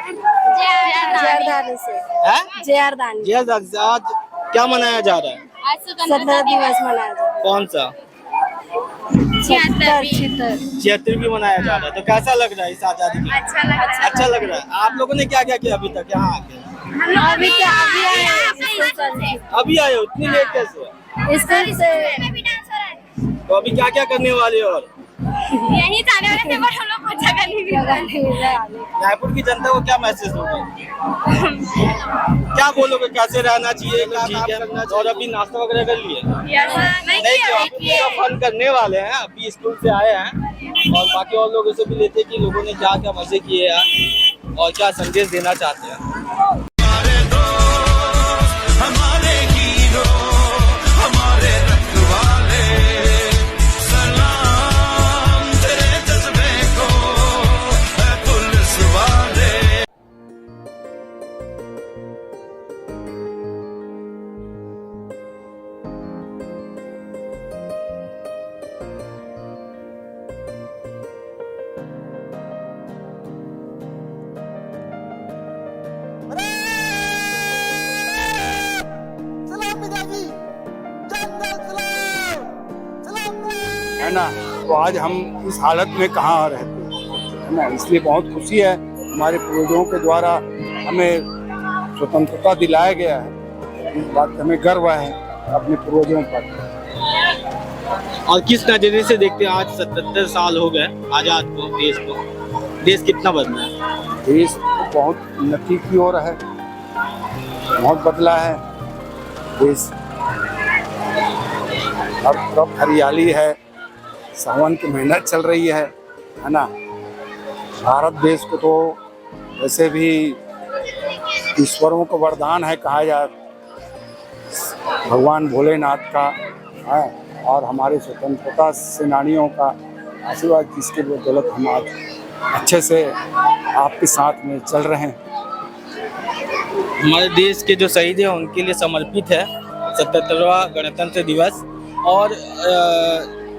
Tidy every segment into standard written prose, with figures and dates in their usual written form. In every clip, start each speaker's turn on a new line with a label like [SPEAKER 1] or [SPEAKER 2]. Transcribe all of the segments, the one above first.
[SPEAKER 1] जेआरदानी से।
[SPEAKER 2] है
[SPEAKER 1] जेआरदानी।
[SPEAKER 2] जेआरदानी से। आज क्या मनाया जा रहा है?
[SPEAKER 1] आज स्वतंत्रता दिवस मनाया जा रहा है।
[SPEAKER 2] कौन सा? 76वीं मनाया जा रहा है। तो कैसा लग रहा है इस आजादी में? अच्छा लग रहा है। आप लोगों ने क्या क्या किया अभी तक यहाँ आके? अभी आए हो, इतनी लेट कैसे?
[SPEAKER 1] स्कूल से।
[SPEAKER 2] तो अभी क्या क्या करने वाले हो? और
[SPEAKER 1] यही जाने वाले थे पर हम लोग को जगह नहीं मिल रहा।
[SPEAKER 2] रायपुर की जनता को क्या मैसेज होगा? क्या बोलोगे, कैसे रहना चाहिए, क्या काम करना चाहिए? और अभी नाश्ता वगैरह कर लिए? नहीं किया, फन करने वाले हैं। अभी स्कूल से आए हैं और बाकी और लोगों से भी लेते हैं कि लोगों ने क्या क्या मजे किए हैं और क्या संदेश देना चाहते हैं।
[SPEAKER 3] है ना, तो आज हम इस हालत में कहाँ रहते है ना। इसलिए बहुत खुशी है, हमारे पूर्वजों के द्वारा हमें स्वतंत्रता दिलाया गया है। इस बात का हमें गर्व है अपने पूर्वजों पर।
[SPEAKER 2] और किस नजरिए से देखते हैं आज 77 साल हो गए आजाद को, देश को? देश कितना बदला है?
[SPEAKER 3] देश बहुत उन्नति की ओर है, बहुत बदला है देश। हर तरफ हरियाली है, सावन की महीना चल रही है ना। भारत देश को तो वैसे भी ईश्वरों का वरदान है कहा जाए, भगवान भोलेनाथ का है और हमारे स्वतंत्रता सेनानियों का आशीर्वाद, जिसके बदौलत हम आज अच्छे से आपके साथ में चल रहे हैं।
[SPEAKER 2] हमारे देश के जो शहीद हैं उनके लिए समर्पित है 77वां गणतंत्र दिवस। और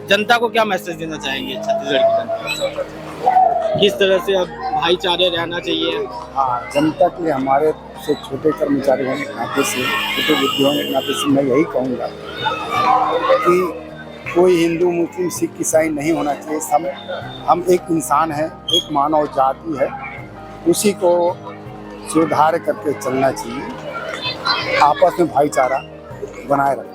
[SPEAKER 2] जनता को क्या मैसेज देना चाहेंगे छत्तीसगढ़ की जनता को? किस तरह से अब भाईचारे रहना चाहिए?
[SPEAKER 3] हाँ, जनता के हमारे से छोटे कर्मचारी होने के नाते से, छोटे बुद्धि होने के नाते से मैं यही कहूँगा कि कोई हिंदू, मुस्लिम, सिख, ईसाई नहीं होना चाहिए। हम एक इंसान हैं, एक मानव जाति है, उसी को सुधार करके चलना चाहिए, आपस में भाईचारा बनाए रखना।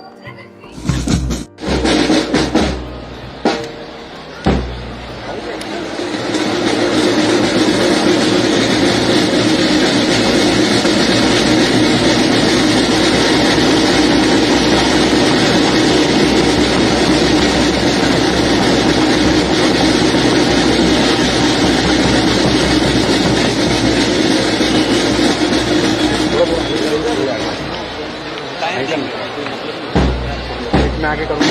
[SPEAKER 3] मैं आगे करूँगा।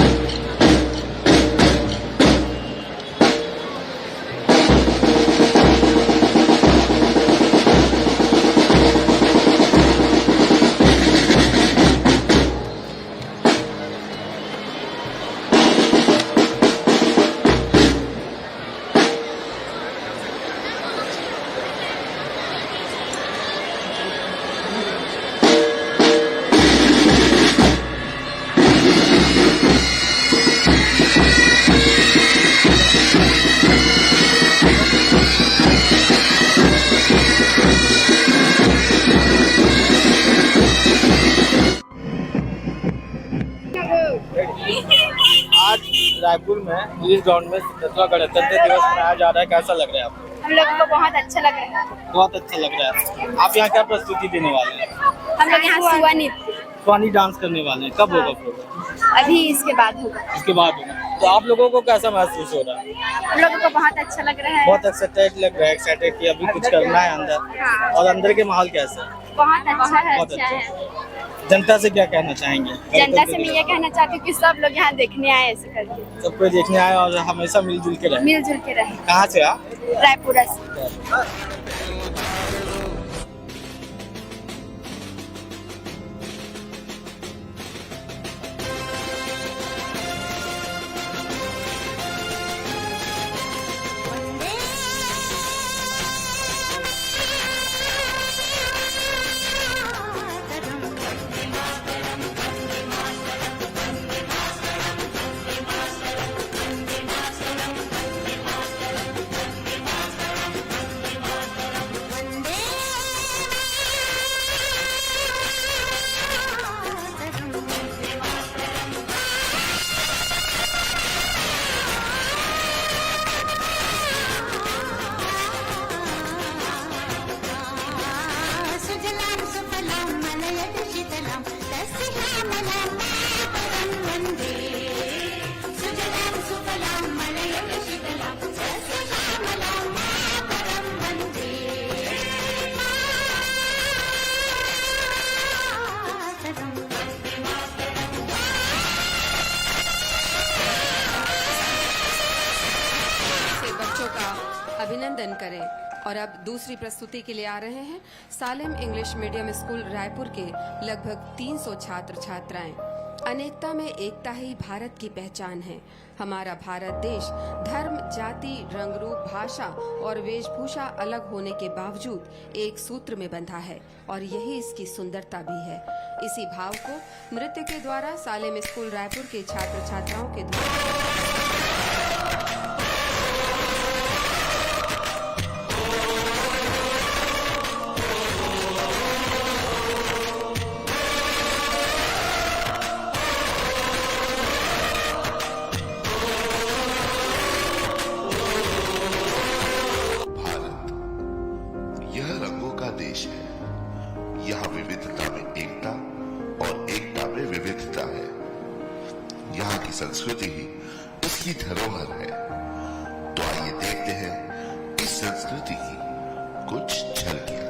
[SPEAKER 2] आज रायपुर में पुलिस ग्राउंड में 77वां गणतंत्र दिवस मनाया जा रहा है। कैसा लग रहा है आपको?
[SPEAKER 1] हम लोगों को बहुत अच्छा लग रहा है।
[SPEAKER 2] बहुत अच्छा लग रहा है। आप यहाँ क्या प्रस्तुति देने वाले हैं?
[SPEAKER 1] हम लोग यहाँ
[SPEAKER 2] स्वानी डांस करने वाले हैं। कब होगा प्रोग्राम?
[SPEAKER 1] अभी इसके बाद होगा।
[SPEAKER 2] इसके बाद होगा। तो आप लोगों को कैसा महसूस हो रहा है?
[SPEAKER 1] हम लोगों को बहुत अच्छा लग रहा है।
[SPEAKER 2] बहुत एक्साइटेड लग रहा है। एक्साइटेड कि अभी कुछ करना है अंदर।
[SPEAKER 1] हाँ।
[SPEAKER 2] और अंदर के माहौल कैसा है?
[SPEAKER 1] बहुत अच्छा है।
[SPEAKER 2] बहुत अच्छा है। जनता से क्या कहना चाहेंगे?
[SPEAKER 1] जनता से मैं ये कहना चाहती हूँ कि सब लोग यहाँ देखने आए, ऐसे करके
[SPEAKER 2] सबको देखने आए और हमेशा मिलजुल के रहे।
[SPEAKER 1] मिलजुल के रहे।
[SPEAKER 2] कहाँ से आप?
[SPEAKER 1] रायपुर से।
[SPEAKER 4] अब दूसरी प्रस्तुति के लिए आ रहे हैं Salem English medium school Raipur के लगभग 300 छात्र छात्राएं। अनेकता में एकता ही भारत की पहचान है। हमारा भारत देश धर्म, जाति, रंग रूप, भाषा और वेशभूषा अलग होने के बावजूद एक सूत्र में बंधा है और यही इसकी सुंदरता भी है। इसी भाव को नृत्य के द्वारा सालेम स्कूल रायपुर के छात्र छात्राओं के द्वारा
[SPEAKER 5] देश है। यहाँ विविधता में एकता और एकता में विविधता है। यहाँ की संस्कृति ही उसकी धरोहर है। तो आइए देखते हैं इस संस्कृति की कुछ झलकियां।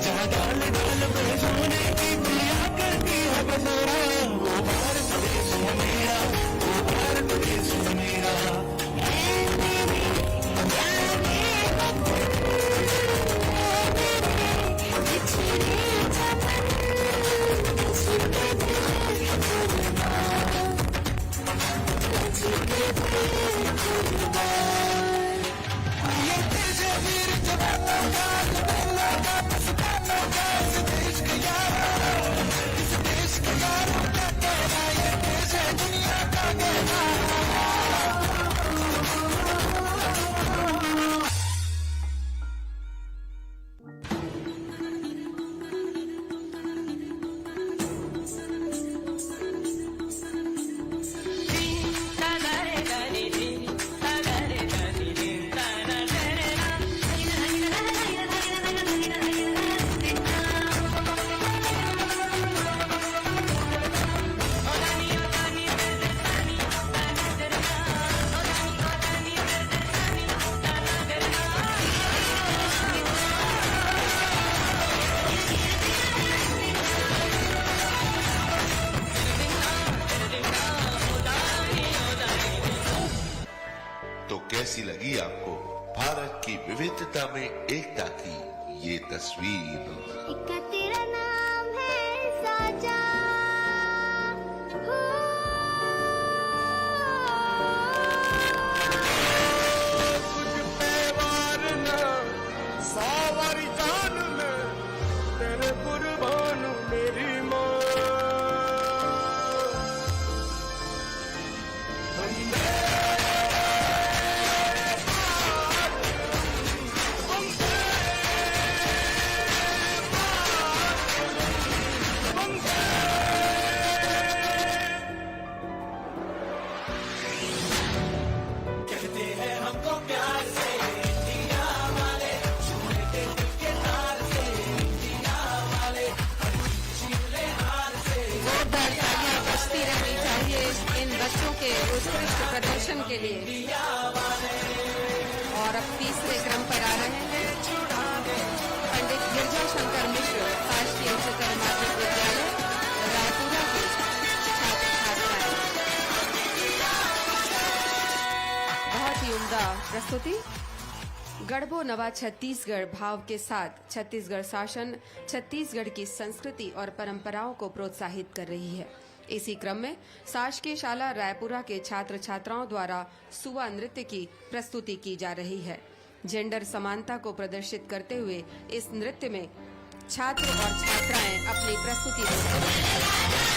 [SPEAKER 6] जहाँ डाल डाल पे सोने की पिया करती है बसोरा।
[SPEAKER 5] कैसी लगी आपको भारत की विविधता में एकता की ये तस्वीर?
[SPEAKER 1] एक तेरा नाम है साजा
[SPEAKER 3] सावरी जान ले तेरे कुर्बान मेरी माँ।
[SPEAKER 4] के उत्कृष्ट प्रदर्शन के लिए। और अब तीसरे क्रम पर आ रहे हैं पंडित गिरजा शंकर मिश्र राष्ट्रीय उच्चतर माध्यमिक विद्यालय रायपुरा के छात्र छात्राएं। बहुत ही उम्दा प्रस्तुति। गढ़बो नवा छत्तीसगढ़ भाव के साथ छत्तीसगढ़ शासन छत्तीसगढ़ की संस्कृति और परंपराओं को प्रोत्साहित कर रही है। इसी क्रम में शासकीय शाला रायपुरा के छात्र छात्राओं द्वारा सुवा नृत्य की प्रस्तुति की जा रही है। जेंडर समानता को प्रदर्शित करते हुए इस नृत्य में छात्र और छात्राएं अपनी प्रस्तुति देते हैं।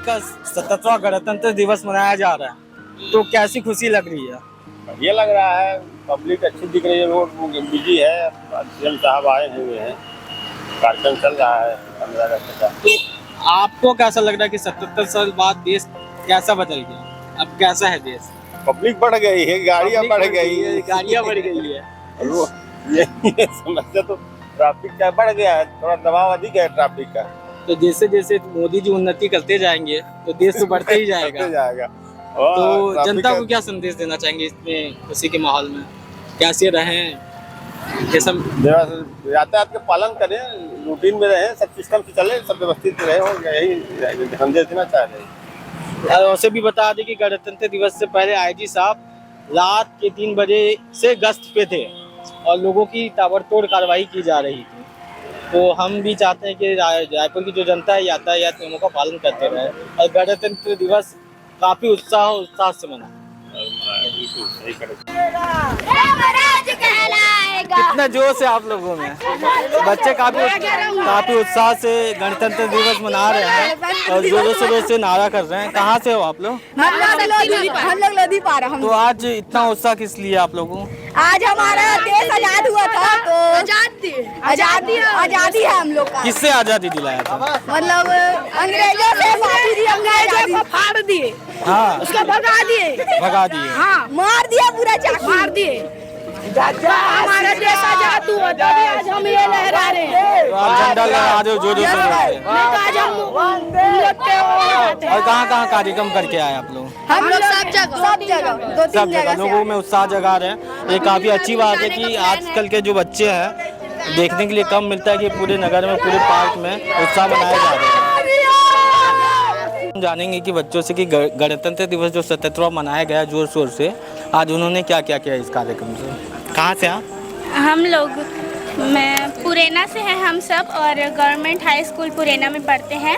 [SPEAKER 2] भारत का 77वां गणतंत्र दिवस मनाया जा रहा है, तो कैसी खुशी लग रही है?
[SPEAKER 6] बढ़िया लग रहा है, पब्लिक अच्छी दिख रही है, रोड बिजी है, सीएम साहब आए हुए हैं, कार्यक्रम चल रहा है 15 अगस्त का।
[SPEAKER 2] तो आपको कैसा लग रहा है कि 77 साल बाद देश कैसा बदल गया? अब कैसा है देश?
[SPEAKER 6] पब्लिक बढ़ गई है, गाड़ियाँ बढ़ गई है,
[SPEAKER 2] गाड़ियाँ बढ़ गई है।
[SPEAKER 6] ये समस्या तो ट्रैफिक का बढ़ गया है, थोड़ा दबाव अधिक है ट्रैफिक का।
[SPEAKER 2] तो जैसे जैसे मोदी जी उन्नति करते जाएंगे तो देश तो बढ़ते ही जाएगा। तो जनता को क्या संदेश देना चाहेंगे इतने खुशी के माहौल में? कैसे रहें, ये सब
[SPEAKER 6] यातायात का पालन करें, रूटीन में रहें, सब सिस्टम से चले, सब व्यवस्थित रहे, हो यही संदेश देना चाह रहे हैं।
[SPEAKER 2] और उसे भी बता दें कि गणतंत्र दिवस से पहले आईजी साहब रात के 3 बजे से गश्त पे थे और लोगों की ताबड़तोड़ कार्रवाई की जा रही थी। तो हम भी चाहते हैं कि रायपुर की जो जनता है यातायात नियमों का पालन करते रहे और गणतंत्र दिवस काफी उत्साह से मना। कितना जोश है आप लोगों में, बच्चे काफी उत्साह से गणतंत्र दिवस मना रहे हैं और जोरों शोरों से नारा कर रहे हैं। कहाँ से हो आप लोग?
[SPEAKER 1] हम लोग लोधी पारा।
[SPEAKER 2] तो आज इतना उत्साह किस लिए आप लोगों?
[SPEAKER 1] आज हमारा देश आजाद हुआ था, तो आजादी है हम लोग का।
[SPEAKER 2] किससे आजादी दिलाया था?
[SPEAKER 1] मतलब अंग्रेजों से माफी दी, अंग्रेजों को फाड़ दिए,
[SPEAKER 2] हाँ,
[SPEAKER 1] उसको भगा दिए, हाँ, मार दिया, पूरा चाकू मार दिए। हमारा देश आजाद हुआ था, आज हम ये लहरा रहे हैं।
[SPEAKER 2] तो आप झंडा लहरा रहे हो जोरों शोरों से। और कहाँ कार्यक्रम करके आए आप लोग?
[SPEAKER 1] हम लोग सब जगह 2-3 जगह
[SPEAKER 2] लोगों में उत्साह जगा रहे हैं। ये काफी अच्छी बात है कि आजकल के जो बच्चे हैं देखने के लिए कम मिलता है कि पूरे नगर में, पूरे पार्क में उत्साह मनाया जा रहा है। हम जानेंगे कि बच्चों से कि गणतंत्र दिवस जो 77वां मनाया गया जोर शोर से, आज उन्होंने क्या क्या किया इस कार्यक्रम से। कहाँ से आप?
[SPEAKER 7] हम लोग मैं पुरेना से हैं हम सब, और गवर्नमेंट हाई स्कूल पुरेना में पढ़ते हैं।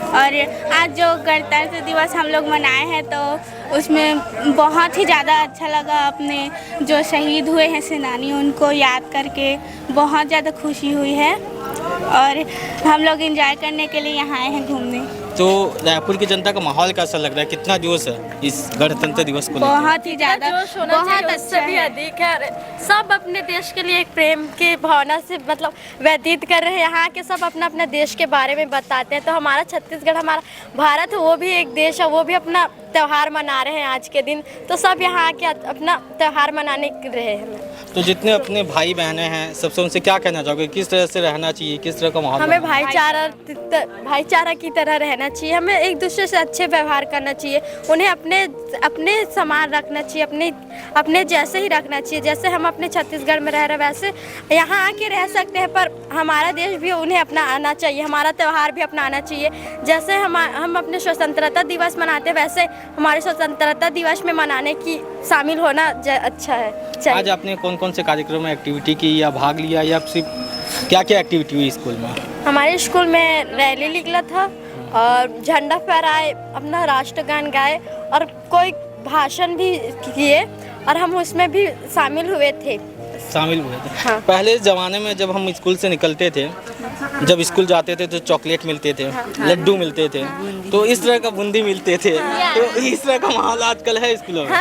[SPEAKER 7] और आज जो गणतंत्र दिवस हम लोग मनाए हैं तो उसमें बहुत ही ज़्यादा अच्छा लगा। अपने जो शहीद हुए हैं सेनानी, उनको याद करके बहुत ज़्यादा खुशी हुई है और हम लोग एंजॉय करने के लिए यहाँ आए हैं घूमने।
[SPEAKER 2] तो रायपुर की जनता का माहौल कैसा लग रहा है? कितना जोश है इस गणतंत्र दिवस को?
[SPEAKER 7] बहुत ही ज़्यादा, बहुत अच्छा
[SPEAKER 8] भी अधिक है। सब अपने देश के लिए एक प्रेम की भावना से मतलब व्यतीत कर रहे हैं। यहाँ के सब अपना अपना देश के बारे में बताते हैं। तो हमारा छत्तीसगढ़, हमारा भारत, वो भी एक देश है, वो भी अपना त्यौहार मना रहे हैं आज के दिन। तो सब यहाँ के अपना त्यौहार मनाने रहे हैं।
[SPEAKER 2] तो जितने अपने भाई बहनें हैं सबसे उनसे क्या कहना चाहोगे? किस तरह से रहना चाहिए, किस तरह का माहौल?
[SPEAKER 8] हमें भाईचारा की तरह रहना चाहिए। हमें एक दूसरे से अच्छे व्यवहार करना चाहिए। उन्हें अपने समान रखना चाहिए, अपने जैसे ही रखना चाहिए। जैसे हम अपने छत्तीसगढ़ में रह रहे वैसे यहाँ आके रह सकते हैं, पर हमारा देश भी उन्हें अपना आना चाहिए, हमारा त्यौहार भी अपना आना चाहिए। जैसे हम अपने स्वतंत्रता दिवस मनाते हैं, वैसे हमारे स्वतंत्रता दिवस में मनाने की शामिल होना अच्छा है।
[SPEAKER 2] आज आपने कौन कौन से कार्यक्रम में एक्टिविटी की या भाग लिया, या सिर्फ क्या क्या एक्टिविटी हुई स्कूल में?
[SPEAKER 8] हमारे स्कूल में रैली निकला था और झंडा फहराए, अपना राष्ट्रगान गाए और कोई भाषण भी किए और हम उसमें भी शामिल हुए थे।
[SPEAKER 2] हाँ। पहले ज़माने में जब हम स्कूल से निकलते थे, जब स्कूल जाते थे तो चॉकलेट मिलते थे, लड्डू मिलते थे, तो इस तरह का बूंदी मिलते थे। तो इस तरह का माहौल आजकल है स्कूलों में?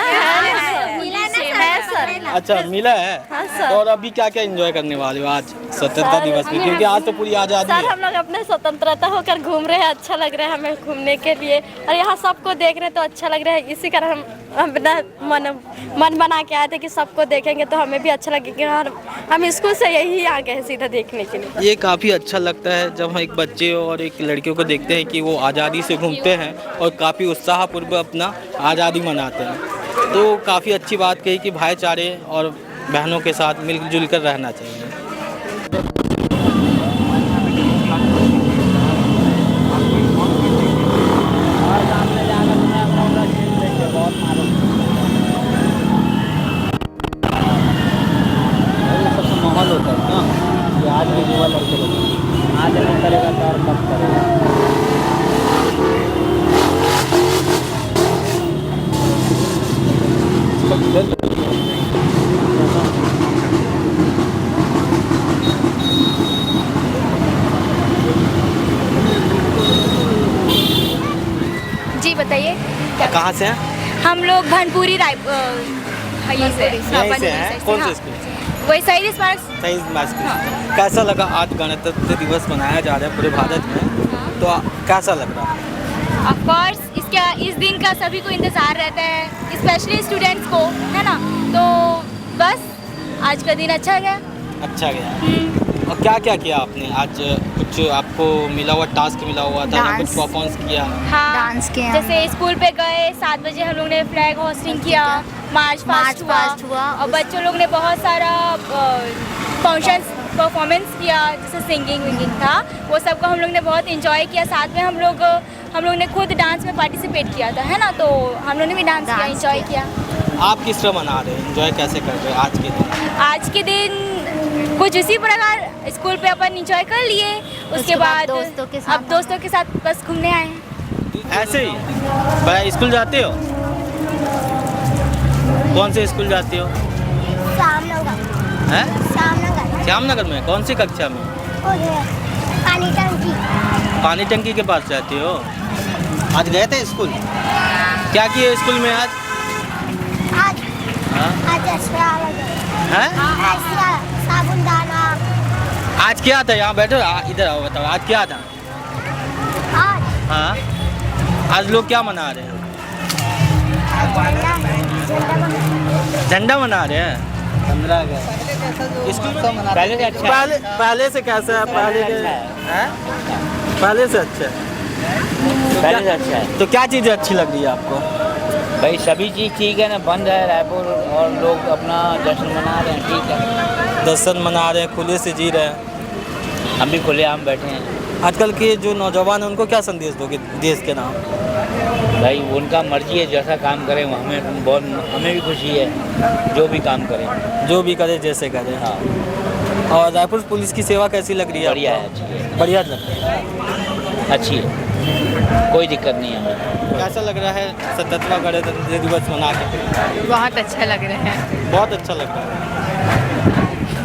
[SPEAKER 2] अच्छा, मिला है। तो और अभी क्या क्या एंजॉय करने वाले हो आज स्वतंत्रता दिवस में? क्योंकि आज तो पूरी आज़ादी है।
[SPEAKER 8] सर, हम लोग अपने स्वतंत्रता होकर घूम रहे हैं, अच्छा लग रहा है हमें घूमने के लिए। और यहाँ सबको देख रहे हैं तो अच्छा लग रहा है। इसी कारण हम अपना मन बना के आए थे कि सबको देखेंगे तो हमें भी अच्छा लगेगा। और हम स्कूल से यही आ गए सीधा देखने के लिए।
[SPEAKER 2] ये काफ़ी अच्छा लगता है जब हम एक बच्चे और एक लड़कियों को देखते हैं कि वो आज़ादी से घूमते हैं और काफ़ी उत्साहपूर्वक अपना आज़ादी मनाते हैं। तो काफ़ी अच्छी बात कही कि भाईचारे और बहनों के साथ मिलजुल कर रहना चाहिए। माहौल होता है ना कि आज भी युवा लड़के आज नहीं करेगा तो और कब करेगा। कहाँ से हैं?
[SPEAKER 7] हम लोग भनपुरी रायपुर
[SPEAKER 2] यहीं से हैं। कौन से स्कूल?
[SPEAKER 7] वही शहीद स्मारक।
[SPEAKER 2] सही स्कूल। कैसा लगा आज गणतंत्र दिवस मनाया जा रहा है पूरे भारत में, तो कैसा लग रहा है?
[SPEAKER 7] ऑफ कोर्स इस दिन का सभी को इंतज़ार रहता है, स्पेशली स्टूडेंट्स को, है ना। तो बस आज का दिन अच्छा गया।
[SPEAKER 2] अच्छा गया। और क्या क्या किया आपने आज? कुछ आपको मिला हुआ टास्क मिला हुआ था या कुछ परफॉर्मेंस किया?
[SPEAKER 7] हाँ, डांस किया। जैसे स्कूल पे गए 7 बजे हम लोग ने फ्लैग होस्टिंग किया, मार्च पास्ट हुआ और बच्चों लोग ने बहुत सारा परफॉर्मेंस किया, जैसे सिंगिंग विंगिंग था, वो सबको हम लोग ने बहुत इंजॉय किया। साथ में हम लोग ने खुद डांस में पार्टिसिपेट किया था, है ना, तो हम लोग ने भी डांस किया, इंजॉय किया।
[SPEAKER 2] आप किस तरह मना रहे हैं, इंजॉय कैसे कर रहे हैं आज के दिन?
[SPEAKER 7] आज के दिन कुछ इसी प्रकार स्कूल पे अपन इंजॉय कर लिए, उसके बाद दोस्तों के साथ बस घूमने आए हैं।
[SPEAKER 2] ऐसे ही बड़ा स्कूल जाते हो? कौन से स्कूल जाते हो? श्यामनगर में। कौन सी कक्षा में? पानी टंकी के पास जाते हो? आज गए थे स्कूल? क्या किए स्कूल में आज?
[SPEAKER 7] साबुनदाना।
[SPEAKER 2] आज क्या था? यहाँ बैठो, इधर आओ, बताओ आज क्या था? हाँ, आज लोग क्या मना रहे हैं? झंडा मना रहे हैं। 15 अगस्त स्कूल में पहले से अच्छा है। पहले से कैसा है? पहले से अच्छा है।
[SPEAKER 9] पहले से अच्छा है।
[SPEAKER 2] तो क्या चीज़ें अच्छी लग रही है आपको?
[SPEAKER 9] भाई सभी चीज़ ठीक है ना, बंद है रायपुर और लोग अपना जश्न मना रहे हैं, ठीक है।
[SPEAKER 2] जश्न मना रहे हैं, खुले से जी रहे हैं।
[SPEAKER 9] हम भी खुले आम बैठे हैं।
[SPEAKER 2] आजकल के जो नौजवान हैं उनको क्या संदेश दोगे देश के नाम?
[SPEAKER 9] भाई उनका मर्जी है, जैसा काम करें वो हमें भी खुशी है, जो भी काम करें,
[SPEAKER 2] जो भी करे जैसे करे।
[SPEAKER 9] हाँ।
[SPEAKER 2] और रायपुर पुलिस की सेवा कैसी लग रही है?
[SPEAKER 9] बढ़िया है, अच्छी है।
[SPEAKER 2] बढ़िया लग रही है।
[SPEAKER 9] अच्छी है, कोई दिक्कत नहीं है हमें।
[SPEAKER 2] कैसा लग रहा है 77वां गणतंत्र दिवस मना के?
[SPEAKER 1] बहुत अच्छा लग रहा है।
[SPEAKER 2] बहुत अच्छा लग रहा है।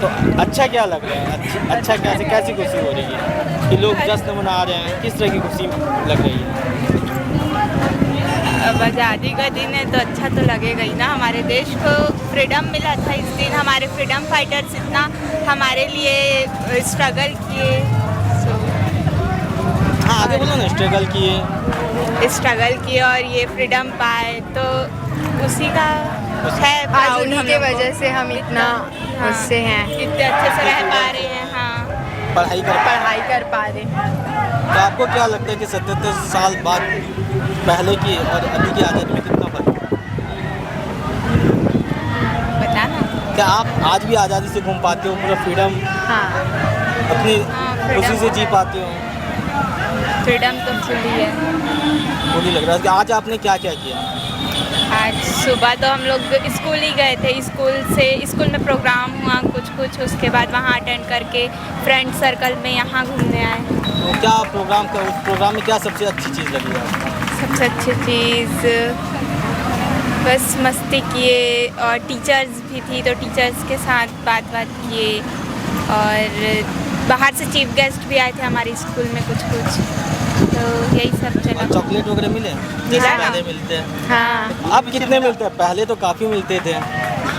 [SPEAKER 2] तो अच्छा क्या लग रहा है? अच्छा कैसी खुशी हो रही है कि लोग जश्न मना रहे हैं? किस तरह की खुशी लग रही है?
[SPEAKER 10] अब आज़ादी का दिन है तो अच्छा तो लगेगा ही ना। हमारे देश को फ्रीडम मिला था इस दिन, हमारे फ्रीडम फाइटर्स इतना हमारे लिए स्ट्रगल किए।
[SPEAKER 2] हाँ, आगे बोलो ना। स्ट्रगल किए
[SPEAKER 10] और ये फ्रीडम पाए, तो उसी का है प्राउड।
[SPEAKER 1] उन्हीं के वजह से हम इतना उससे हैं,
[SPEAKER 10] इतने अच्छे से रह पा रहे हैं। हाँ,
[SPEAKER 2] पढ़ाई
[SPEAKER 1] कर पा रहे हैं।
[SPEAKER 2] तो आपको क्या लगता है कि 77 साल बाद पहले की और अभी की आज़ादी में कितना फर्क है?
[SPEAKER 10] बताना।
[SPEAKER 2] क्या आप आज भी आज़ादी से घूम पाते हो, पूरा फ्रीडम अपनी खुशी से जी पाते हो?
[SPEAKER 10] फ्रीडम तो फुली है।
[SPEAKER 2] मुझे लग रहा है कि आज आपने क्या क्या किया?
[SPEAKER 10] आज सुबह तो हम लोग स्कूल ही गए थे, स्कूल में प्रोग्राम हुआ कुछ, उसके बाद वहाँ अटेंड करके फ्रेंड सर्कल में यहाँ घूमने आए।
[SPEAKER 2] तो क्या उस प्रोग्राम में क्या सबसे अच्छी चीज़ लगी आपको?
[SPEAKER 10] सबसे अच्छी चीज़ बस मस्ती किए, और टीचर्स भी थी तो टीचर्स के साथ बात किए, और बाहर से चीफ गेस्ट भी आए थे हमारे स्कूल में कुछ, तो यही सब चला।
[SPEAKER 2] चॉकलेट वगैरह मिले जैसे पहले मिलते हैं?
[SPEAKER 10] हाँ।
[SPEAKER 2] अब कितने मिलते हैं? पहले तो काफ़ी मिलते थे।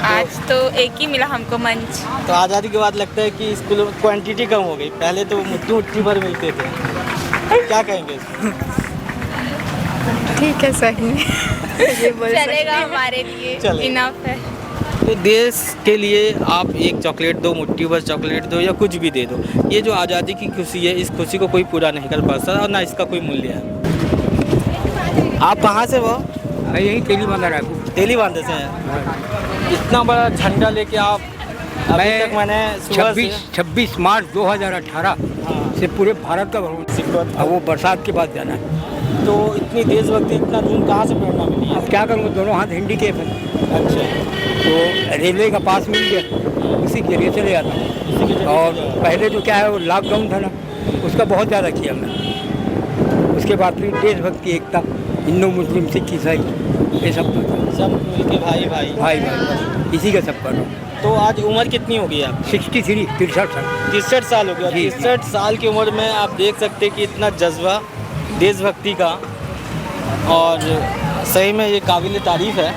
[SPEAKER 10] आज तो एक ही मिला हमको मंच।
[SPEAKER 2] तो आज़ादी के बाद लगता है कि स्कूल में क्वांटिटी कम हो गई, पहले तो मुट्ठी भर मिलते थे। क्या कहेंगे?
[SPEAKER 1] ठीक है, सही ये
[SPEAKER 10] चलेगा हमारे लिए, इनफ है।
[SPEAKER 2] तो देश के लिए आप एक चॉकलेट दो, मुट्ठी भर चॉकलेट दो या कुछ भी दे दो, ये जो आज़ादी की खुशी है, इस खुशी को कोई पूरा नहीं कर पाता और ना इसका कोई मूल्य है। आप कहाँ से हो?
[SPEAKER 11] यही
[SPEAKER 2] तेलीबांधा से हैं। इतना बड़ा झंडा लेके आप अभी तक मैंने
[SPEAKER 11] 26 मार्च 2018 से पूरे भारत का भ्रमण, अब वो बरसात के बाद जाना है।
[SPEAKER 2] तो इतनी देशभक्ति, इतना जुनून कहाँ से प्रेरणा मिली?
[SPEAKER 11] अब क्या करूँगा, दोनों हाथ हिंदी के हैं।
[SPEAKER 2] अच्छा,
[SPEAKER 11] तो रेलवे का पास मिल गया, उसी के लिए चले जाता हूँ। और पहले जो क्या है वो लॉकडाउन था ना, उसका बहुत ज़्यादा किया हमने। उसके बाद फिर देशभक्ति, एकता, हिंदू मुस्लिम सिख ईसाई, ये सब
[SPEAKER 2] मिलके भाई
[SPEAKER 11] इसी का सब कर रहा हूँ।
[SPEAKER 2] तो आज उम्र कितनी हो गई आपकी? 63 साल हो गया। 63 साल की उम्र में आप देख सकते हैं कि इतना जज्बा देशभक्ति का, और सही में ये काबिल तारीफ है।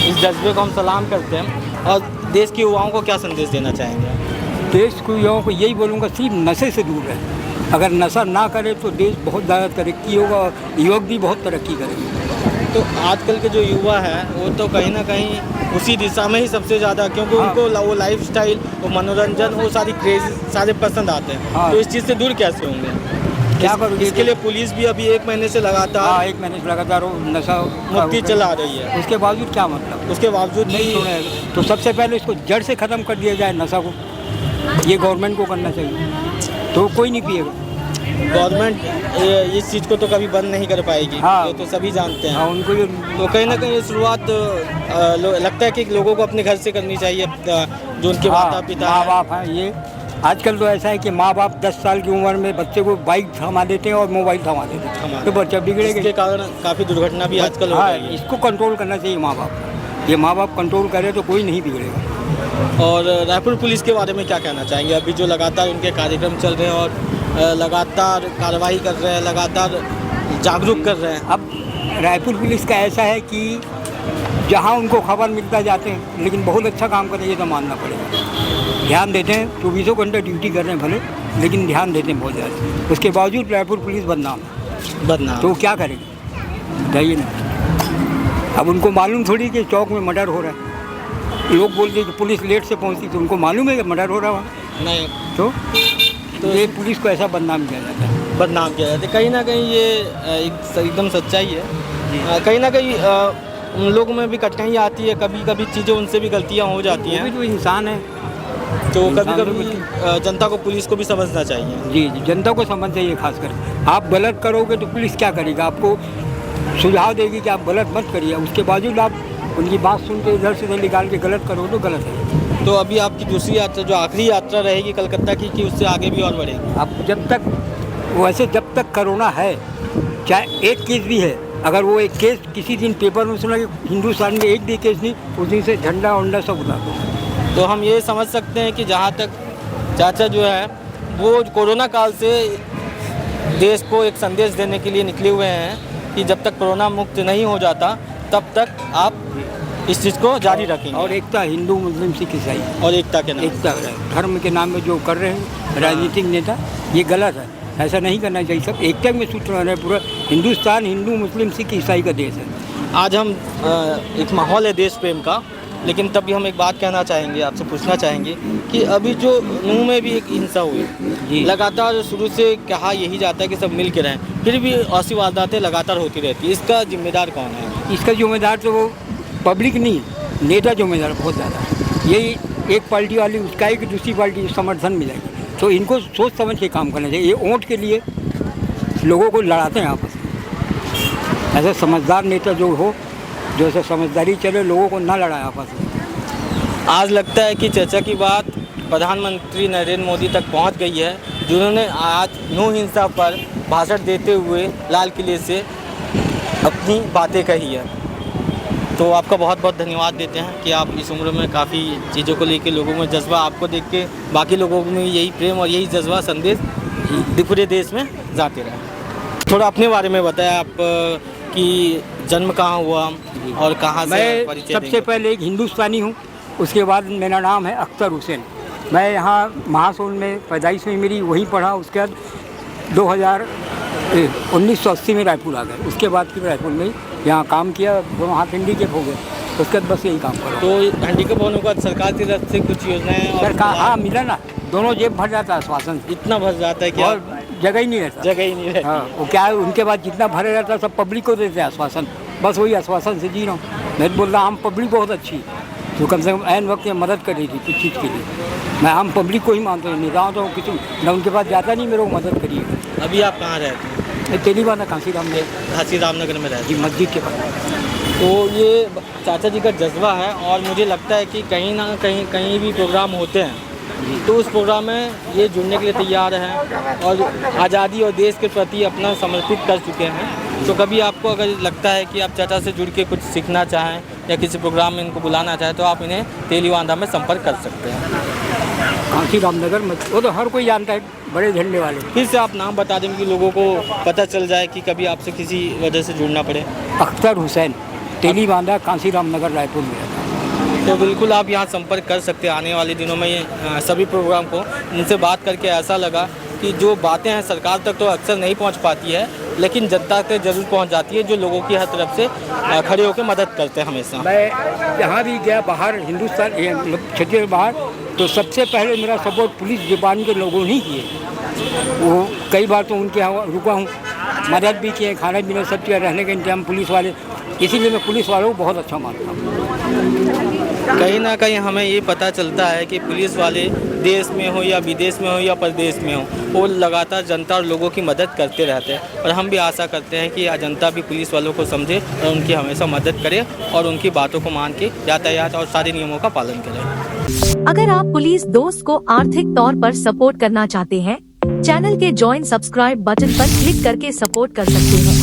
[SPEAKER 2] इस जज्बे को हम सलाम करते हैं। और देश के युवाओं को क्या संदेश देना चाहेंगे?
[SPEAKER 11] देश के युवाओं को यही बोलूँगा, सिर्फ नशे से दूर रहे। अगर नशा ना करे तो देश बहुत ज़्यादा तरक्की होगा और युवक भी बहुत तरक्की करेंगे।
[SPEAKER 2] तो आजकल के जो युवा हैं वो तो कहीं ना कहीं उसी दिशा में ही सबसे ज़्यादा, क्योंकि उनको वो लाइफस्टाइल, वो मनोरंजन, वो सारी क्रेज सारे पसंद आते हैं। तो इस चीज़ से दूर कैसे होंगे?
[SPEAKER 11] क्या करोगे?
[SPEAKER 2] इसके लिए पुलिस भी अभी 1 महीने से लगातार
[SPEAKER 11] 1 महीने से लगातार नशा
[SPEAKER 2] मुक्ति चला रही है।
[SPEAKER 11] उसके बावजूद क्या मतलब?
[SPEAKER 2] उसके बावजूद
[SPEAKER 11] नहीं छोड़े तो सबसे पहले इसको जड़ से ख़त्म कर दिया जाए नशा को। ये गवर्नमेंट को करना चाहिए, तो कोई नहीं पिएगा।
[SPEAKER 2] गवर्नमेंट इस चीज़ को तो कभी बंद नहीं कर पाएगी। ये तो सभी जानते हैं।
[SPEAKER 11] उनको
[SPEAKER 2] तो कहीं ना कहीं ये शुरुआत लगता है कि लोगों को अपने घर से करनी चाहिए। जो उनके माता पिता
[SPEAKER 11] माँ बाप हैं, ये आजकल तो ऐसा है कि माँ बाप 10 साल की उम्र में बच्चे को बाइक थमा देते हैं और मोबाइल थमा देते हैं, तो बच्चा बिगड़ेगा।
[SPEAKER 2] इसके कारण काफ़ी दुर्घटना भी आजकल हो रही है।
[SPEAKER 11] इसको कंट्रोल करना चाहिए माँ बाप। ये माँ बाप कंट्रोल करे तो कोई नहीं बिगड़ेगा।
[SPEAKER 2] और रायपुर पुलिस के बारे में क्या कहना चाहेंगे? अभी जो लगातार उनके कार्यक्रम चल रहे हैं और लगातार कार्रवाई कर रहे हैं, लगातार जागरूक कर रहे हैं।
[SPEAKER 11] अब रायपुर पुलिस का ऐसा है कि जहाँ उनको खबर मिलता जाते हैं, लेकिन बहुत अच्छा काम कर रहे हैं, ये तो मानना पड़ेगा। ध्यान देते हैं, 24 घंटे ड्यूटी कर रहे हैं भले, लेकिन ध्यान देते हैं बहुत ज़्यादा। उसके बावजूद रायपुर पुलिस बदनाम तो क्या करेंगे? बताइए ना। अब उनको मालूम थोड़ी कि चौक में मर्डर हो रहा है। लोग बोलते कि पुलिस लेट से पहुंचती, तो उनको मालूम है कि मर्डर हो रहा है वहाँ?
[SPEAKER 2] नहीं।
[SPEAKER 11] तो ये पुलिस को ऐसा बदनाम किया जाता है।
[SPEAKER 2] बदनाम किया जाता है। कहीं ना कहीं ये एकदम सच्चाई है। कहीं ना कहीं उन लोगों में भी कठिनाई आती है, कभी कभी चीज़ें उनसे भी गलतियाँ हो जाती हैं।
[SPEAKER 11] तो इंसान है,
[SPEAKER 2] तो कभी कभी जनता को पुलिस को भी समझना चाहिए।
[SPEAKER 11] जी, जनता को समझना चाहिए। खासकर आप गलत करोगे तो पुलिस क्या करेगा? आपको सुझाव देगी कि आप गलत मत करिए। उसके बावजूद आप उनकी बात सुन के इधर से निकाल के गलत करोगे तो गलत है।
[SPEAKER 2] तो अभी आपकी दूसरी यात्रा, जो आखिरी यात्रा रहेगी कलकत्ता की, कि उससे आगे भी और बढ़ेगी?
[SPEAKER 11] अब जब तक कोरोना है, चाहे एक केस भी है, अगर वो एक केस किसी दिन पेपर में सुना कि हिंदुस्तान में एक भी केस नहीं, उस दिन से झंडा वंडा सब उतार दो।
[SPEAKER 2] तो हम ये समझ सकते हैं कि जहाँ तक चाचा जो है वो कोरोना काल से देश को एक संदेश देने के लिए निकले हुए हैं कि जब तक कोरोना मुक्त नहीं हो जाता तब तक आप इस चीज़ को जारी रखेंगे।
[SPEAKER 11] और एकता, हिंदू मुस्लिम सिख ईसाई,
[SPEAKER 2] और एकता के नाम,
[SPEAKER 11] एकता धर्म के नाम में जो कर रहे हैं राजनीतिक नेता, ये गलत है। ऐसा नहीं करना चाहिए। सब एकता में सूत्र रहे हैं। पूरा हिंदुस्तान हिंदू मुस्लिम सिख ईसाई का देश है।
[SPEAKER 2] आज हम एक माहौल है देश प्रेम का, लेकिन तब भी हम एक बात कहना चाहेंगे, आपसे पूछना चाहेंगे कि अभी जो नूह में भी एक हिंसा हुई, लगातार शुरू से कहा यही जाता है कि सब मिल के रहें, फिर भी ऐसी वारदातें लगातार होती रहती है। इसका जिम्मेदार कौन है?
[SPEAKER 11] इसका जिम्मेदार तो वो पब्लिक नहीं, नेता जिम्मेदार बहुत ज़्यादा। यही एक पार्टी वाली उसका है कि दूसरी पार्टी समर्थन मिलेगी, तो इनको सोच समझ के काम करना चाहिए। ये वोट के लिए लोगों को लड़ाते हैं आपस में। ऐसा समझदार नेता जो हो, जो ऐसा समझदारी चले, लोगों को ना लड़ाए आपस में।
[SPEAKER 2] आज लगता है कि चर्चा की बात प्रधानमंत्री नरेंद्र मोदी तक पहुंच गई है, जिन्होंने आज नूह हिंसा पर भाषण देते हुए लाल किले से अपनी बातें कही है। तो आपका बहुत बहुत धन्यवाद देते हैं कि आप इस उम्र में काफ़ी चीज़ों को लेके लोगों में जज्बा, आपको देख के बाकी लोगों में यही प्रेम और यही जज्बा संदेश पूरे देश में जाते रहे। थोड़ा अपने बारे में बताया आप कि जन्म कहाँ हुआ और कहाँ से?
[SPEAKER 11] मैं सबसे पहले एक हिंदुस्तानी हूँ, उसके बाद मेरा नाम है अख्तर हुसैन। मैं यहाँ महासोल में पैदाइश हुई मेरी, वहीं पढ़ा। उसके बाद 1980 में रायपुर आ गए। उसके बाद फिर रायपुर में यहाँ काम किया, दोनों हाथ हैंडीकैप हो गए। उसके बाद बस यही काम करो।
[SPEAKER 2] तो हैंडीकैप होने के बाद सरकार की तरफ से कुछ योजनाएं?
[SPEAKER 11] सरकार, हाँ, मिला ना। दोनों जेब भर जाता है आश्वासन।
[SPEAKER 2] इतना भर जाता है कि
[SPEAKER 11] और जगह ही नहीं रहता।
[SPEAKER 2] जगह ही नहीं रहती।
[SPEAKER 11] हाँ, वो क्या है, उनके बाद जितना भरे रहता है सब पब्लिक को देते हैं आश्वासन। बस वही आश्वासन से जी रहा हूँ। मैं बोल रहा आम पब्लिक बहुत अच्छी, जो कम से कम ऐन वक्त में मदद कर रही थी कुछ चीज़ के लिए। मैं आम पब्लिक को ही मानता हूँ, नेताओं तो किसी न उनके पास जाता नहीं मेरे को मदद करिए।
[SPEAKER 2] अभी आप कहाँ रहते हैं?
[SPEAKER 11] मैं तेलीबाना काशीराम में,
[SPEAKER 2] रामनगर में रहती
[SPEAKER 11] जी, मस्जिद के पास।
[SPEAKER 2] तो ये चाचा जी का जज्बा है, और मुझे लगता है कि कहीं ना कहीं भी प्रोग्राम होते हैं तो उस प्रोग्राम में ये जुड़ने के लिए तैयार हैं और आज़ादी और देश के प्रति अपना समर्पित कर चुके हैं। तो कभी आपको अगर लगता है कि आप चाचा से जुड़ के कुछ सीखना चाहें या किसी प्रोग्राम में इनको बुलाना चाहें तो आप इन्हें तेलीबांधा में संपर्क कर सकते हैं।
[SPEAKER 11] कांसी रामनगर में वो तो हर कोई जानता है, बड़े झंडे वाले।
[SPEAKER 2] फिर से आप नाम बता दें कि लोगों को पता चल जाए कि कभी आपसे किसी वजह से जुड़ना पड़े।
[SPEAKER 11] अख्तर हुसैन, तेलीबांधा, कांसी रामनगर, रायपुर में।
[SPEAKER 2] तो बिल्कुल आप यहाँ संपर्क कर सकते हैं। आने वाले दिनों में ये सभी प्रोग्राम को इनसे बात करके ऐसा लगा कि जो बातें हैं सरकार तक तो अक्सर नहीं पहुँच पाती है, लेकिन जनता तक जरूर पहुँच जाती है, जो लोगों की हर तरफ से खड़े होकर मदद करते हैं हमेशा।
[SPEAKER 11] मैं जहाँ भी गया बाहर, हिंदुस्तान छत्तीसगढ़ बाहर, तो सबसे पहले मेरा सपोर्ट पुलिस डिपार्टमेंट के लोगों ने किए। वो कई बार तो उनके यहाँ रुका हूँ, मदद भी किए, खाने पीने सब चीज़, रहने का इंतजाम पुलिस वाले, इसीलिए मैं पुलिस वालों को बहुत अच्छा मानता हूँ।
[SPEAKER 2] कहीं ना कहीं हमें ये पता चलता है कि पुलिस वाले देश में हो या विदेश में हो या प्रदेश में हो, वो लगातार जनता और लोगों की मदद करते रहते हैं और हम भी आशा करते हैं कि जनता भी पुलिस वालों को समझे और उनकी हमेशा मदद करे और उनकी बातों को मान के यातायात और सारे नियमों का पालन करें।
[SPEAKER 12] अगर आप पुलिस दोस्त को आर्थिक तौर पर सपोर्ट करना चाहते हैं, चैनल के ज्वाइन सब्सक्राइब बटन पर क्लिक करके सपोर्ट कर सकते हैं।